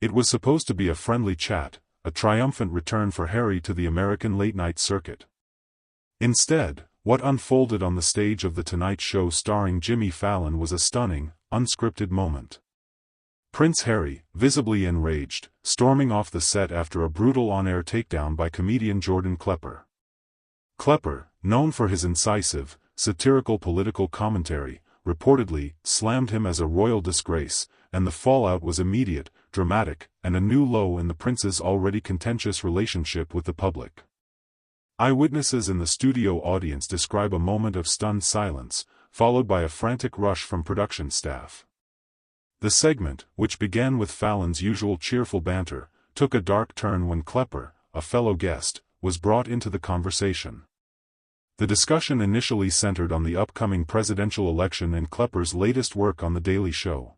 It was supposed to be a friendly chat, a triumphant return for Harry to the American late-night circuit. Instead, what unfolded on the stage of The Tonight Show starring Jimmy Fallon was a stunning, unscripted moment. Prince Harry, visibly enraged, storming off the set after a brutal on-air takedown by comedian Jordan Klepper. Klepper, known for his incisive, satirical political commentary, reportedly slammed him as a royal disgrace, and the fallout was immediate, dramatic, and a new low in the prince's already contentious relationship with the public. Eyewitnesses in the studio audience describe a moment of stunned silence, followed by a frantic rush from production staff. The segment, which began with Fallon's usual cheerful banter, took a dark turn when Klepper, a fellow guest, was brought into the conversation. The discussion initially centered on the upcoming presidential election and Klepper's latest work on The Daily Show.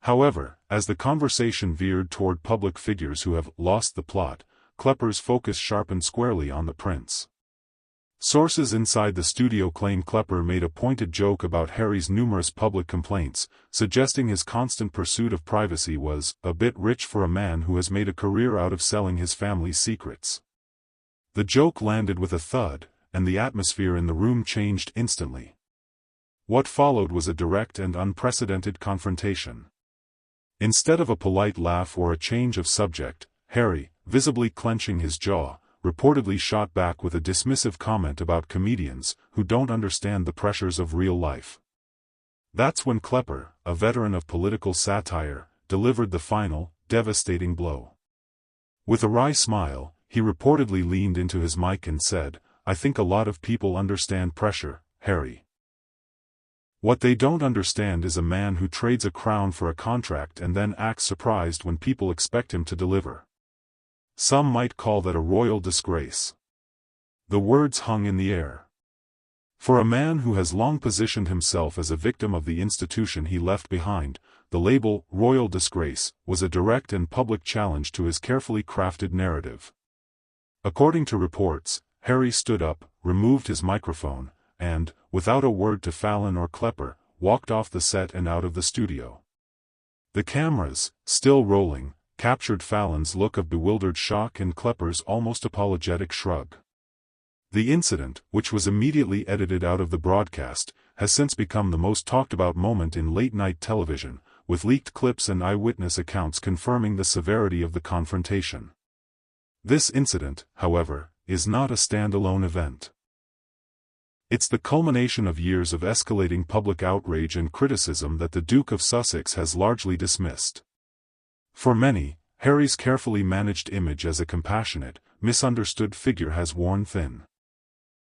However, as the conversation veered toward public figures who have lost the plot, Klepper's focus sharpened squarely on the prince. Sources inside the studio claim Klepper made a pointed joke about Harry's numerous public complaints, suggesting his constant pursuit of privacy was a bit rich for a man who has made a career out of selling his family's secrets. The joke landed with a thud, and the atmosphere in the room changed instantly. What followed was a direct and unprecedented confrontation. Instead of a polite laugh or a change of subject, Harry, visibly clenching his jaw, reportedly shot back with a dismissive comment about comedians who don't understand the pressures of real life. That's when Klepper, a veteran of political satire, delivered the final, devastating blow. With a wry smile, he reportedly leaned into his mic and said, "I think a lot of people understand pressure, Harry. What they don't understand is a man who trades a crown for a contract and then acts surprised when people expect him to deliver. Some might call that a royal disgrace." The words hung in the air. For a man who has long positioned himself as a victim of the institution he left behind, the label "royal disgrace" was a direct and public challenge to his carefully crafted narrative. According to reports, Harry stood up, removed his microphone, and, without a word to Fallon or Klepper, walked off the set and out of the studio. The cameras, still rolling, captured Fallon's look of bewildered shock and Klepper's almost apologetic shrug. The incident, which was immediately edited out of the broadcast, has since become the most talked-about moment in late-night television, with leaked clips and eyewitness accounts confirming the severity of the confrontation. This incident, however, is not a standalone event. It's the culmination of years of escalating public outrage and criticism that the Duke of Sussex has largely dismissed. For many, Harry's carefully managed image as a compassionate, misunderstood figure has worn thin.